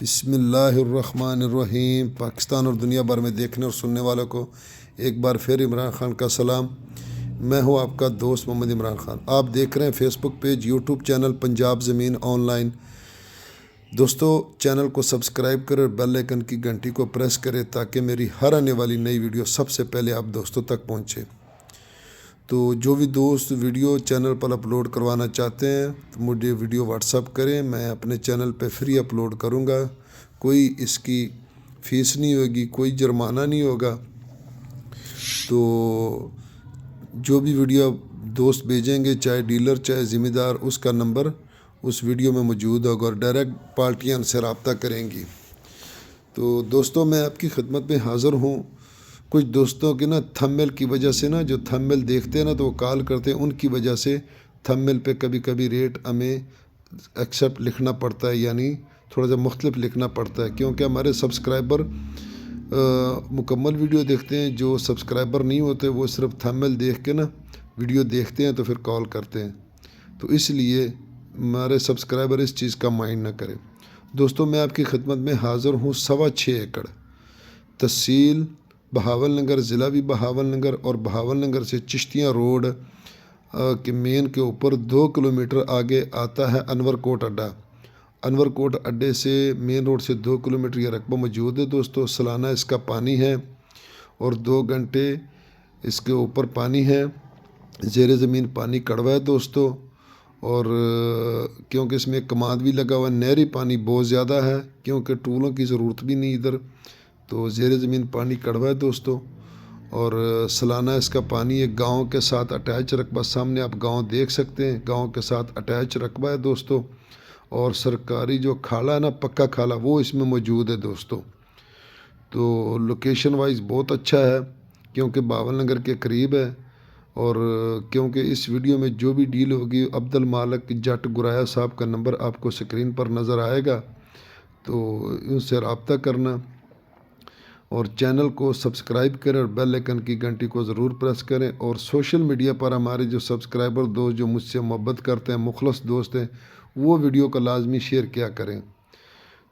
بسم اللہ الرحمن الرحیم۔ پاکستان اور دنیا بھر میں دیکھنے اور سننے والوں کو ایک بار پھر عمران خان کا سلام۔ میں ہوں آپ کا دوست محمد عمران خان۔ آپ دیکھ رہے ہیں فیس بک پیج، یوٹیوب چینل پنجاب زمین آن لائن۔ دوستو، چینل کو سبسکرائب کریں اور بیل آئیکن کی گھنٹی کو پریس کریں تاکہ میری ہر آنے والی نئی ویڈیو سب سے پہلے آپ دوستوں تک پہنچے۔ تو جو بھی دوست ویڈیو چینل پر اپلوڈ کروانا چاہتے ہیں تو مجھے ویڈیو واٹس اپ کریں، میں اپنے چینل پہ فری اپلوڈ کروں گا۔ کوئی اس کی فیس نہیں ہوگی، کوئی جرمانہ نہیں ہوگا۔ تو جو بھی ویڈیو دوست بھیجیں گے، چاہے ڈیلر چاہے ذمہ دار، اس کا نمبر اس ویڈیو میں موجود ہوگا اور ڈائریکٹ پارٹیاں ان سے رابطہ کریں گی۔ تو دوستوں، میں آپ کی خدمت میں حاضر ہوں۔ کچھ دوستوں کے تھمبنیل کی وجہ سے جو تھمبنیل دیکھتے ہیں تو وہ کال کرتے ہیں، ان کی وجہ سے تھمبنیل پہ کبھی کبھی ریٹ ہمیں ایکسیپٹ لکھنا پڑتا ہے، یعنی تھوڑا سا مختلف لکھنا پڑتا ہے، کیونکہ ہمارے سبسکرائبر مکمل ویڈیو دیکھتے ہیں۔ جو سبسکرائبر نہیں ہوتے وہ صرف تھمبنیل دیکھ کے ویڈیو دیکھتے ہیں تو پھر کال کرتے ہیں۔ تو اس لیے ہمارے سبسکرائبر اس چیز کا مائنڈ نہ کریں۔ دوستوں، میں آپ کی خدمت میں حاضر ہوں۔ 6.25 ایکڑ، تحصیل بہاول نگر، ضلع بھی بہاول نگر، اور بہاول نگر سے چشتیاں روڈ کے مین کے اوپر 2 کلومیٹر آگے آتا ہے انور کوٹ اڈا۔ انور کوٹ اڈے سے مین روڈ سے 2 کلومیٹر یہ رقبہ موجود ہے۔ دوستو، سالانہ اس کا پانی ہے اور 2 گھنٹے اس کے اوپر پانی ہے۔ زیر زمین پانی کڑوا ہے دوستو، اور کیونکہ اس میں کماد بھی لگا ہوا ہے، نہری پانی بہت زیادہ ہے کیونکہ ٹولوں کی ضرورت بھی نہیں ادھر، تو زیر زمین پانی کڑوا ہے دوستو۔ اور سالانہ اس کا پانی ایک گاؤں کے ساتھ اٹیچ رقبہ، سامنے آپ گاؤں دیکھ سکتے ہیں، گاؤں کے ساتھ اٹیچ رقبہ ہے دوستو۔ اور سرکاری جو کھالا ہے پکا کھالا، وہ اس میں موجود ہے دوستو۔ تو لوکیشن وائز بہت اچھا ہے کیونکہ بہاول نگر کے قریب ہے، اور کیونکہ اس ویڈیو میں جو بھی ڈیل ہوگی، عبد المالک جٹ گرایا صاحب کا نمبر آپ کو سکرین پر نظر آئے گا، تو ان سے رابطہ کرنا اور چینل کو سبسکرائب کریں اور بیل آئیکن کی گھنٹی کو ضرور پریس کریں۔ اور سوشل میڈیا پر ہمارے جو سبسکرائبر دوست جو مجھ سے محبت کرتے ہیں، مخلص دوست ہیں، وہ ویڈیو کا لازمی شیئر کیا کریں۔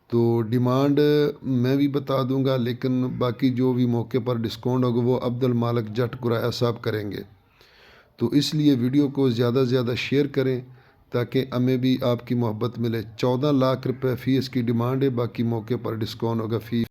تو ڈیمانڈ میں بھی بتا دوں گا، لیکن باقی جو بھی موقع پر ڈسکاؤنٹ ہوگا وہ عبد المالک جٹ گرایا صاحب کریں گے۔ تو اس لیے ویڈیو کو زیادہ سے زیادہ شیئر کریں تاکہ ہمیں بھی آپ کی محبت ملے۔ 14 لاکھ روپے فی اس کی ڈیمانڈ ہے، باقی موقع پر ڈسکاؤنٹ ہوگا فی